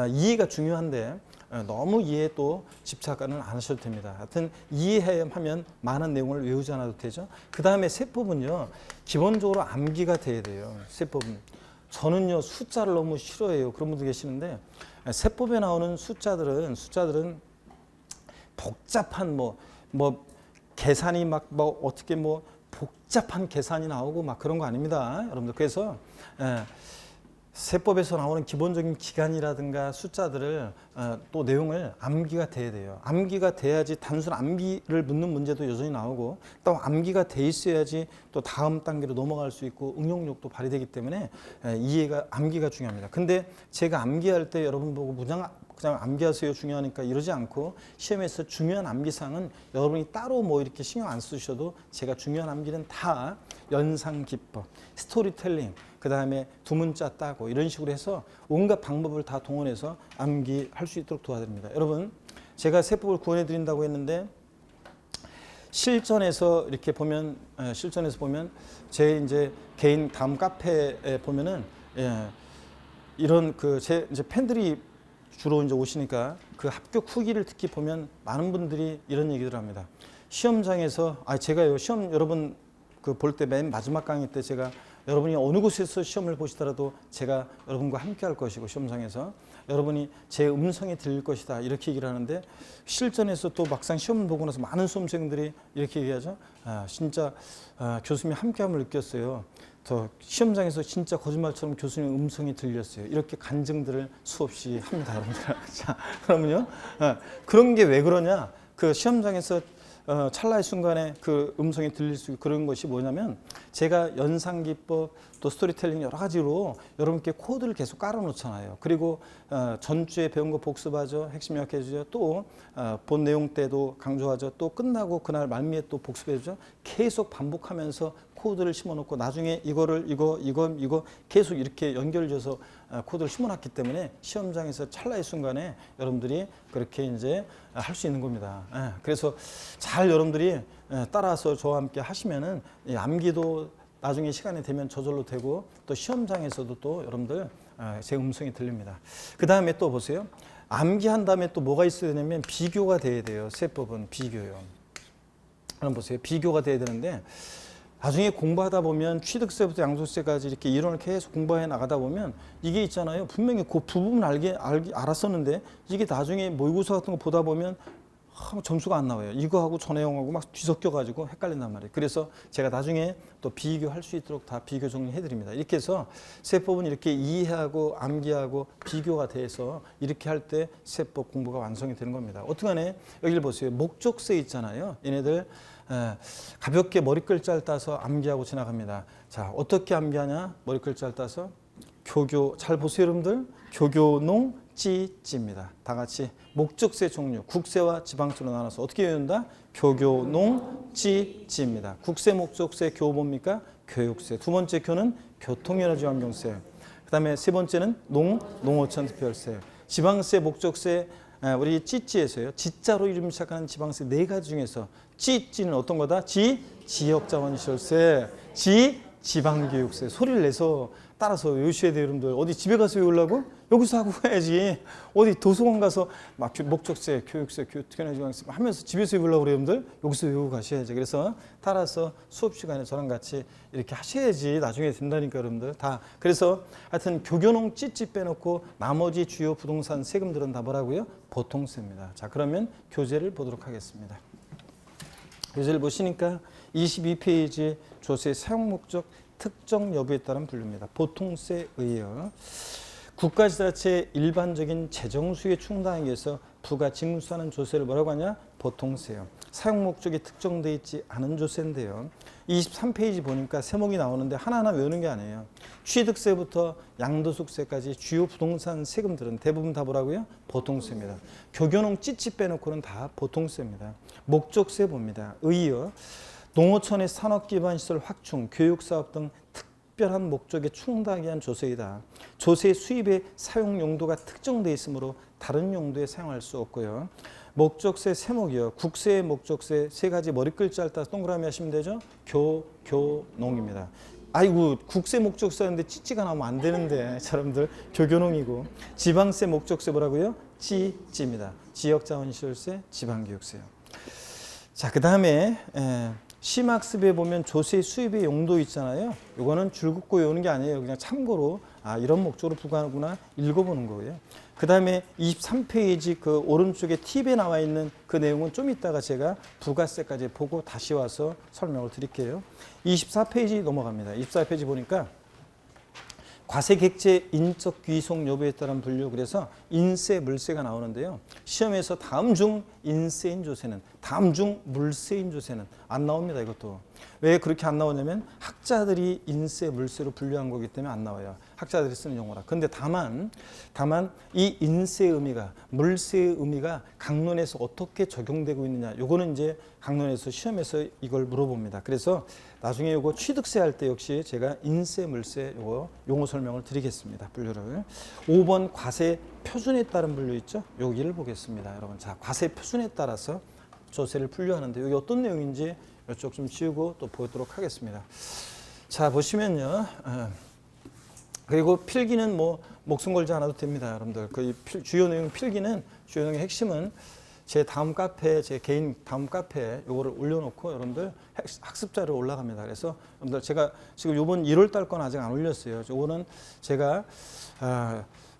S1: 이해가 중요한데 너무 이해에 또 집착은 안 하셔도 됩니다. 하여튼 이해하면 많은 내용을 외우지 않아도 되죠. 그 다음에 세법은요, 기본적으로 암기가 돼야 돼요. 세법은. 저는요, 숫자를 너무 싫어해요. 그런 분들 계시는데, 세법에 나오는 숫자들은 복잡한 계산이 어떻게 복잡한 계산이 나오고 그런 거 아닙니다. 여러분들. 그래서, 세법에서 나오는 기본적인 기간이라든가 숫자들을 또 내용을 암기가 돼야 돼요. 암기가 돼야지 단순 암기를 묻는 문제도 여전히 나오고 또 암기가 돼 있어야지 또 다음 단계로 넘어갈 수 있고 응용력도 발휘되기 때문에 암기가 중요합니다. 근데 제가 암기할 때 여러분 보고 그냥 암기하세요 중요하니까 이러지 않고 시험에서 중요한 암기사항은 여러분이 따로 이렇게 신경 안 쓰셔도 제가 중요한 암기는 다 연상기법, 스토리텔링, 그 다음에 두문자 따고 이런 식으로 해서 온갖 방법을 다 동원해서 암기할 수 있도록 도와드립니다. 여러분, 제가 세법을 구원해 드린다고 했는데 실전에서 보면 제 이제 개인 다음 카페에 보면은 이런 제 이제 팬들이 주로 이제 오시니까 그 합격 후기를 특히 보면 많은 분들이 이런 얘기를 합니다. 시험장에서 제가요 시험 여러분 볼 때 맨 마지막 강의 때 제가 여러분이 어느 곳에서 시험을 보시더라도 제가 여러분과 함께 할 것이고 시험장에서 여러분이 제 음성이 들릴 것이다 이렇게 얘기를 하는데 실전에서 또 막상 시험을 보고 나서 많은 수험생들이 이렇게 얘기하죠. 진짜 교수님이 함께함을 느꼈어요. 저 시험장에서 진짜 거짓말처럼 교수님 음성이 들렸어요. 이렇게 간증들을 수없이 합니다, 여러분들. 자, 그러면요, 그런 게 왜 그러냐? 그 시험장에서 찰나의 순간에 그 음성이 들릴 수 있고 그런 것이 뭐냐면 제가 연상기법 또 스토리텔링 여러 가지로 여러분께 코드를 계속 깔아놓잖아요. 그리고 전주에 배운 거 복습하죠. 핵심 요약해주죠. 또 본 내용 때도 강조하죠. 또 끝나고 그날 말미에 또 복습해주죠. 계속 반복하면서 코드를 심어놓고 나중에 이거 계속 이렇게 연결져서 코드를 심어놨기 때문에 시험장에서 찰나의 순간에 여러분들이 그렇게 이제 할 수 있는 겁니다. 그래서 잘 여러분들이 따라서 저와 함께 하시면은 암기도 나중에 시간이 되면 저절로 되고 또 시험장에서도 또 여러분들 제 음성이 들립니다. 그 다음에 또 보세요. 암기한 다음에 또 뭐가 있어야 되냐면 비교가 돼야 돼요. 세법은 비교요. 그럼 보세요. 비교가 돼야 되는데 나중에 공부하다 보면 취득세부터 양도세까지 이렇게 이론을 계속 공부해 나가다 보면 이게 있잖아요. 분명히 그 부분은 알았었는데 이게 나중에 모의고사 같은 거 보다 보면 점수가 안 나와요. 이거하고 저 내용하고 막 뒤섞여가지고 헷갈린단 말이에요. 그래서 제가 나중에 또 비교할 수 있도록 다 비교 정리해드립니다. 이렇게 해서 세법은 이렇게 이해하고 암기하고 비교가 돼서 이렇게 할 때 세법 공부가 완성이 되는 겁니다. 어떡하네? 여기를 보세요. 목적세 있잖아요. 얘네들 가볍게 머리글자를 따서 암기하고 지나갑니다. 자, 어떻게 암기하냐? 머리글자를 따서 잘 보세요, 여러분들. 교교농 찌입니다. 다 같이 목적세 종류, 국세와 지방세로 나눠서 어떻게 외운다? 교교농 찌입니다. 국세, 목적세, 교 뭡니까? 교육세. 두 번째 교는 교통에너지환경세. 그 다음에 세 번째는 농어촌 특별세. 지방세, 목적세, 우리 찌에서요. 지자로 이름 시작하는 지방세 네 가지 중에서 찌는 어떤 거다? 지역자원시설세, 지방교육세. 소리를 내서 따라서 외우셔야 돼요, 여러분들. 어디 집에 가서 외우려고? 여기서 하고 가야지. 어디 도서관 가서 막 목적세, 교육세, 교통에너지환경세 하면서 집에서 외우려고 그래요, 여러분들. 여기서 외우고 가셔야지. 그래서 따라서 수업 시간에 저랑 같이 이렇게 하셔야지 나중에 된다니까, 여러분들. 다. 그래서 하여튼 교교농 찌 빼놓고 나머지 주요 부동산 세금들은 다 뭐라고요? 보통세입니다. 자, 그러면 교재를 보도록 하겠습니다. 교재를 보시니까 22페이지 조세 사용 목적 특정 여부에 따른 분류입니다. 보통세에 의해요. 국가지자체의 일반적인 재정 수요에 충당하기 위해서 부가 징수하는 조세를 뭐라고 하냐? 보통세요. 사용 목적이 특정되어 있지 않은 조세인데요. 23페이지 보니까 세목이 나오는데 하나하나 외우는 게 아니에요. 취득세부터 양도소득세까지 주요 부동산 세금들은 대부분 다 뭐라고요? 보통세입니다. 교교농 찌찌 빼놓고는 다 보통세입니다. 목적세 봅니다. 의여 농어촌의 산업기반시설 확충, 교육사업 등 특별한 목적에 충당하기 위한 조세이다. 조세 수입의 사용 용도가 특정돼 있으므로 다른 용도에 사용할 수 없고요. 목적세 세목이요. 국세의 목적세 세 가지 머리 글자를 따서 동그라미 하시면 되죠. 교농입니다. 아이고 국세 목적세인데 찌찌가 나오면 안 되는데 여러분들 교교농이고 지방세 목적세 뭐라고요? 찌찌입니다. 지역자원시설세, 지방교육세요. 자, 그 다음에 시험학습에 보면 조세 수입의 용도 있잖아요. 이거는 줄 긋고 외우는 게 아니에요. 그냥 참고로 이런 목적으로 부과하구나 읽어보는 거예요. 그 다음에 23페이지 그 오른쪽에 팁에 나와 있는 그 내용은 좀 이따가 제가 부가세까지 보고 다시 와서 설명을 드릴게요. 24페이지 넘어갑니다. 24페이지 보니까 과세객제 인적 귀속 여부에 따른 분류, 그래서 인세 물세가 나오는데요. 시험에서 다음 중 인세인 조세는, 다음 중 물세인 조세는 안 나옵니다. 이것도 왜 그렇게 안 나오냐면 학자들이 인세 물세로 분류한 거기 때문에 안 나와요. 학자들이 쓰는 용어라. 근데 다만 이 인세의 의미가, 물세의 의미가 강론에서 어떻게 적용되고 있느냐, 요거는 이제 강론에서 시험에서 이걸 물어봅니다. 그래서 나중에 요거 취득세 할 때 역시 제가 인세 물세 요거 용어 설명을 드리겠습니다. 분류를. 5번 과세 표준에 따른 분류 있죠? 여기를 보겠습니다. 여러분, 자, 과세 표준에 따라서 조세를 분류하는데 여기 어떤 내용인지 이쪽 좀 지우고 또 보도록 하겠습니다. 자, 보시면요. 그리고 필기는 뭐 목숨 걸지 않아도 됩니다. 여러분들. 그 주요 내용 필기는 주요 내용의 핵심은 제 다음 카페, 제 개인 다음 카페에 요거를 올려놓고 여러분들 학습 자료 올라갑니다. 그래서 여러분들 제가 지금 요번 1월 달 건 아직 안 올렸어요. 요거는 제가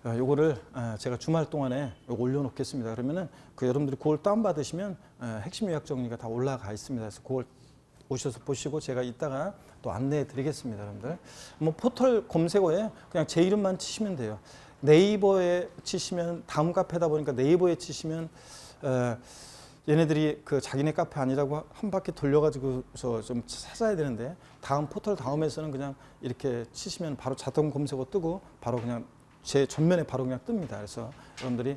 S1: 요거를 제가 주말 동안에 요거 올려놓겠습니다. 그러면은 그 여러분들이 그걸 다운 받으시면 핵심 요약 정리가 다 올라가 있습니다. 그래서 그걸 오셔서 보시고 제가 이따가 또 안내해 드리겠습니다. 여러분들. 뭐 포털 검색어에 그냥 제 이름만 치시면 돼요. 네이버에 치시면 다음 카페다 보니까 네이버에 치시면 얘네들이 그 자기네 카페 아니라고 한 바퀴 돌려가지고서 좀 찾아야 되는데 다음 포털 다음에서는 그냥 이렇게 치시면 바로 자동 검색어 뜨고 바로 그냥 제 전면에 바로 그냥 뜹니다. 그래서 여러분들이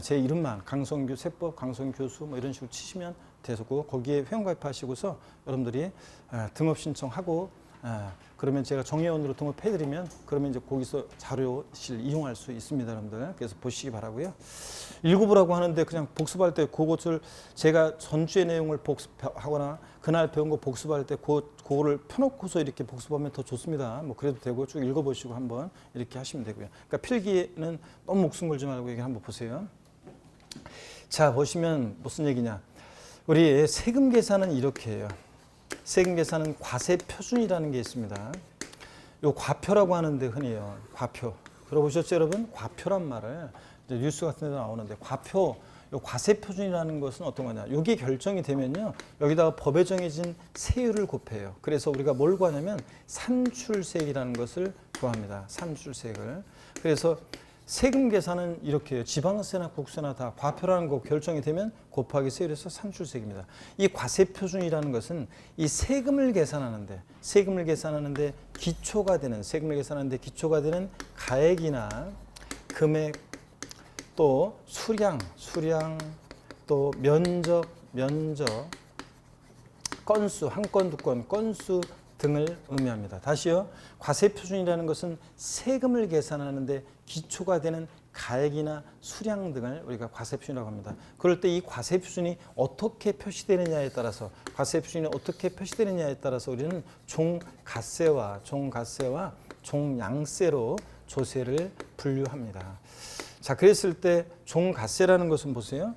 S1: 제 이름만 강성규 세법, 강성규 교수 뭐 이런 식으로 치시면 되고 거기에 회원가입하시고서 여러분들이 등업 신청하고 그러면 제가 정회원으로 등업해드리면 그러면 이제 거기서 자료실 이용할 수 있습니다, 여러분들. 그래서 보시기 바라고요. 읽어보라고 하는데 그냥 복습할 때 그것을 제가 전주의 내용을 복습하거나 그날 배운 거 복습할 때 그거를 펴놓고서 이렇게 복습하면 더 좋습니다. 뭐 그래도 되고 쭉 읽어보시고 한번 이렇게 하시면 되고요. 그러니까 필기는 너무 목숨 걸지 말고 여기 한번 보세요. 자, 보시면 무슨 얘기냐? 우리 세금 계산은 이렇게 해요. 세금 계산은 과세 표준이라는 게 있습니다. 요 과표라고 하는데 흔히요. 과표. 들어보셨죠, 여러분? 과표란 말을 이제 뉴스 같은 데 나오는데 과표, 요 과세 표준이라는 것은 어떤 거냐? 요게 결정이 되면요. 여기다가 법에 정해진 세율을 곱해요. 그래서 우리가 뭘 구하냐면 산출세액이라는 것을 구합니다. 산출세액을. 그래서 세금 계산은 이렇게 해요. 지방세나 국세나 다 과표라는 거 결정이 되면 곱하기 세율에서 산출세액입니다. 이 과세표준이라는 것은 이 세금을 계산하는데 기초가 되는 가액이나 금액 또 수량 또 면적 건수 한 건 두 건 건수 등을 의미합니다. 다시요. 과세표준이라는 것은 세금을 계산하는데 기초가 되는 가액이나 수량 등을 우리가 과세표준이라고 합니다. 그럴 때 이 과세표준이 어떻게 표시되느냐에 따라서 우리는 종갓세와 종양세로 조세를 분류합니다. 자, 그랬을 때 종갓세라는 것은 보세요.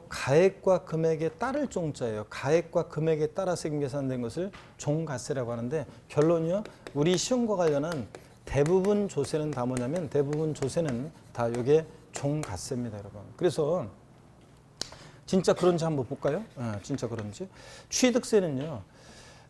S1: 가액과 금액에 따를 종자예요. 가액과 금액에 따라 세금 계산된 것을 종갓세라고 하는데 결론이요. 우리 시험과 관련한 대부분 조세는 다 뭐냐면 대부분 조세는 다 이게 종갓세입니다, 여러분. 그래서 진짜 그런지 한번 볼까요? 진짜 그런지. 취득세는요.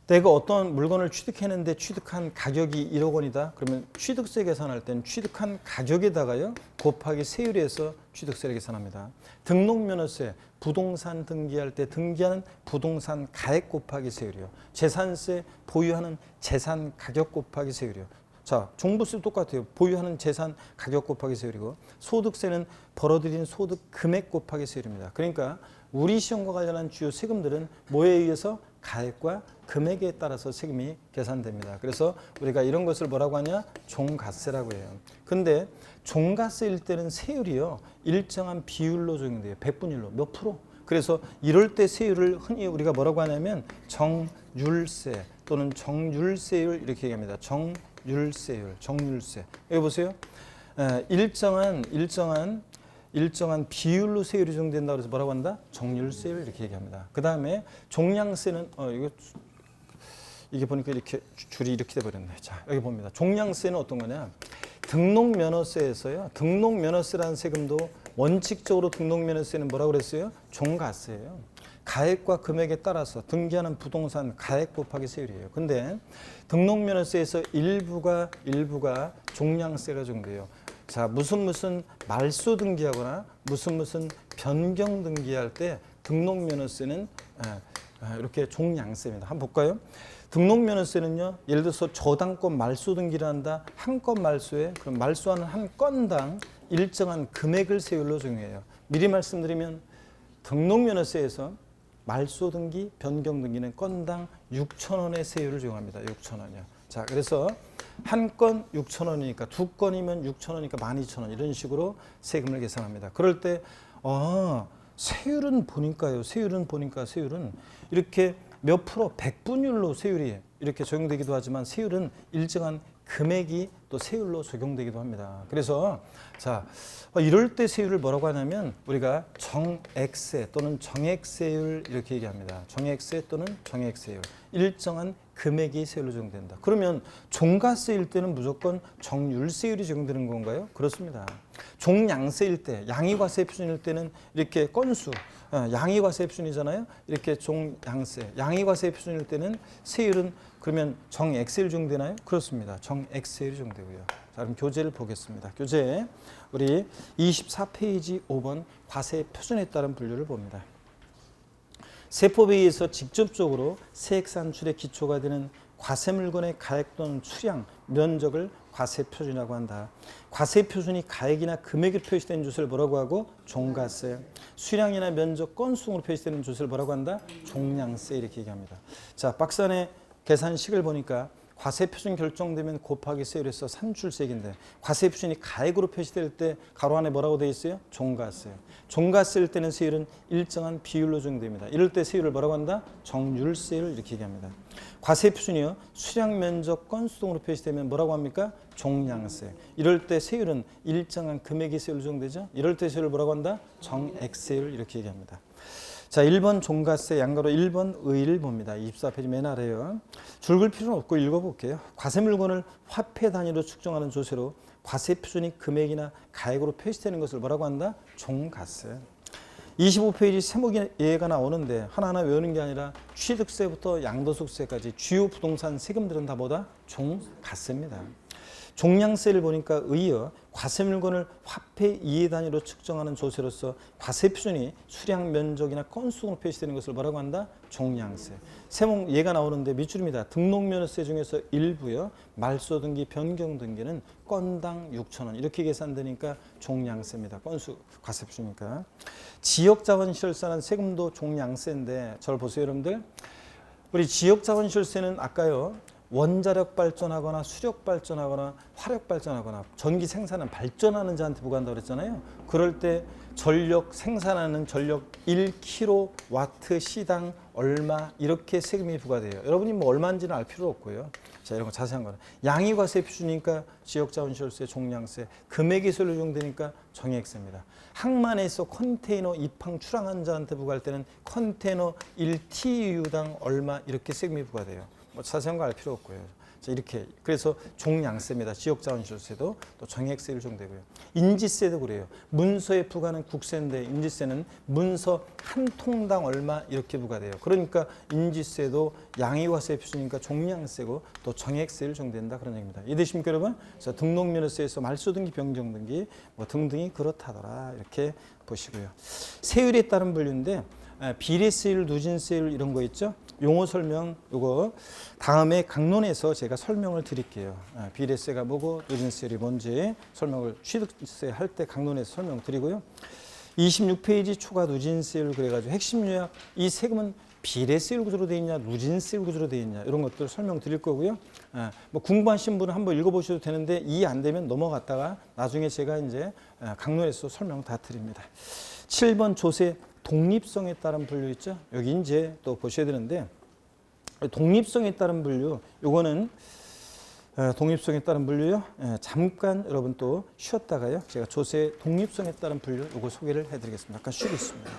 S1: 내가 어떤 물건을 취득했는데 취득한 가격이 1억 원이다. 그러면 취득세 계산할 때는 취득한 가격에다가요 곱하기 세율에서 취득세를 계산합니다. 등록면허세, 부동산 등기할 때 등기하는 부동산 가액 곱하기 세율이요. 재산세, 보유하는 재산 가격 곱하기 세율이요. 자, 종부세 똑같아요. 보유하는 재산 가격 곱하기 세율이고 소득세는 벌어들인 소득 금액 곱하기 세율입니다. 그러니까 우리 시험과 관련한 주요 세금들은 뭐에 의해서 가액과 금액에 따라서 세금이 계산됩니다. 그래서 우리가 이런 것을 뭐라고 하냐? 종가세라고 해요. 근데 종가세일 때는 세율이요, 일정한 비율로 적용돼요. 백분율로 몇 프로? 그래서 이럴 때 세율을 흔히 우리가 뭐라고 하냐면 정률세 또는 정률세율 이렇게 얘기합니다. 정률세율, 정률세. 여기 보세요. 일정한 비율로 세율이 적용된다고 해서 뭐라고 한다? 정률세율 이렇게 얘기합니다. 그 다음에 종량세는 이게 보니까 이렇게 줄이 이렇게 돼 버렸네. 자, 여기 봅니다. 종량세는 어떤 거냐? 등록면허세에서요. 등록면허세라는 세금도 원칙적으로 등록면허세는 뭐라고 그랬어요? 종가세예요. 가액과 금액에 따라서 등기하는 부동산 가액 곱하기 세율이에요. 근데 등록면허세에서 일부가 종량세가 적용돼요. 자, 무슨 말소 등기하거나 무슨 변경 등기할 때 등록면허세는 이렇게 종량세입니다. 한번 볼까요? 등록면허세는요, 예를 들어서 저당권 말소 등기를 한다. 한 건 말소에 그럼 말소하는 한 건당 일정한 금액을 세율로 적용해요. 미리 말씀드리면 등록면허세에서 말소 등기, 변경 등기는 건당 6,000원의 세율을 적용합니다. 6,000원이요. 자, 그래서 한 건 6,000원이니까 두 건이면 6,000원이니까 12,000원 이런 식으로 세금을 계산합니다. 그럴 때 세율은 보니까 세율은 이렇게 몇 프로 백분율로 세율이 이렇게 적용되기도 하지만 세율은 일정한 금액이 또 세율로 적용되기도 합니다. 그래서 자, 이럴 때 세율을 뭐라고 하냐면 우리가 정액세 또는 정액세율 이렇게 얘기합니다. 정액세 또는 정액세율. 일정한 금액이 세율로 적용된다. 그러면 종가세일 때는 무조건 정률세율이 적용되는 건가요? 그렇습니다. 종량세일 때, 양이과세 표준일 때는 이렇게 건수, 양이과세 표준이잖아요. 이렇게 종양세, 양이과세 표준일 때는 세율은 그러면 정액세율 적용되나요? 그렇습니다. 정액세율이 적용되고요. 자, 그럼 교재를 보겠습니다. 교재 우리 24페이지 5번 과세 표준에 따른 분류를 봅니다. 세법에 의해서 직접적으로 세액 산출의 기초가 되는 과세물건의 가액 또는 수량, 면적을 과세표준이라고 한다. 과세표준이 가액이나 금액으로 표시되는 조세를 뭐라고 하고? 종가세. 수량이나 면적, 건수로 표시되는 조세를 뭐라고 한다? 종량세 이렇게 얘기합니다. 자, 박스 안에 계산식을 보니까 과세표준 결정되면 곱하기 세율에서 산출세액인데 과세표준이 가액으로 표시될 때 가로 안에 뭐라고 되어 있어요? 종가세. 종가세일 때는 세율은 일정한 비율로 적용됩니다. 이럴 때 세율을 뭐라고 한다? 정률세율 이렇게 얘기합니다. 과세표준이요, 수량, 면적, 건수 등으로 표시되면 뭐라고 합니까? 종량세. 이럴 때 세율은 일정한 금액이 세율로 적용되죠. 이럴 때 세율을 뭐라고 한다? 정액세율 이렇게 얘기합니다. 자, 1번 종가세 양가로 1번 의의를 봅니다. 24페이지 맨 아래요. 줄글 필요는 없고 읽어볼게요. 과세물건을 화폐 단위로 측정하는 조세로 과세표준이 금액이나 가액으로 표시되는 것을 뭐라고 한다? 종가세. 25페이지 세목 예가 나오는데 하나하나 외우는 게 아니라 취득세부터 양도소득세까지 주요 부동산 세금들은 다 뭐다? 종가세입니다. 종량세를 보니까 의여 과세물건을 화폐 이해 단위로 측정하는 조세로서 과세표준이 수량, 면적이나 건수로 표시되는 것을 뭐라고 한다? 종량세. 세목 예가 나오는데 밑줄입니다. 등록면허세 중에서 일부요, 말소 등기, 변경 등기는 건당 6,000원 이렇게 계산되니까 종량세입니다. 건수 과세표준이니까. 지역자원시설세는 세금도 종량세인데 잘 보세요, 여러분들. 우리 지역자원시설세는 아까요, 원자력 발전하거나 수력 발전하거나 화력 발전하거나 전기 생산은 발전하는 자한테 부과한다고 그랬잖아요. 그럴 때 전력 생산하는 전력 1kW 시당 얼마 이렇게 세금이 부과돼요. 여러분이 뭐 얼마인지는 알 필요 없고요. 자, 이런 거 자세한 거는 양이과세 표준이니까 지역자원시설세, 종량세, 금액이 세율로 적용되니까 정액세입니다. 항만에서 컨테이너 입항 출항한 자한테 부과할 때는 컨테이너 1TU당 얼마 이렇게 세금이 부과돼요. 뭐 자세한 거 알 필요 없고요. 자, 이렇게 그래서 종량세입니다. 지역자원시설세도 또 정액세율 적용되고요. 인지세도 그래요. 문서에 부과하는 국세인데 인지세는 문서 한 통당 얼마 이렇게 부과돼요. 그러니까 인지세도 양이과세 표준이니까 종량세고 또 정액세율 적용된다 그런 얘기입니다. 이해되십니까, 여러분? 그래서 등록면허세에서 말소등기, 변경등기 뭐 등등이 그렇다더라 이렇게 보시고요. 세율에 따른 분류인데 비례세율, 누진세율 이런 거 있죠? 용어 설명 이거 다음에 강론에서 제가 설명을 드릴게요. 비례세가 뭐고 누진세율이 뭔지 설명을 취득세 할 때 강론에서 설명 드리고요. 26페이지 초과 누진세율 그래가지고 핵심 요약 이 세금은 비례세율 구조로 되어 있냐, 누진세율 구조로 되어 있냐 이런 것들 설명드릴 거고요. 뭐 궁금하신 분은 한번 읽어보셔도 되는데 이해 안 되면 넘어갔다가 나중에 제가 이제 강론에서 설명 다 드립니다. 7번 조세 독립성에 따른 분류 있죠. 여기 이제 또 보셔야 되는데 독립성에 따른 분류 요거는 독립성에 따른 분류요. 잠깐 여러분 또 쉬었다가요. 제가 조세 독립성에 따른 분류 요거 소개를 해드리겠습니다. 잠깐 쉬겠습니다.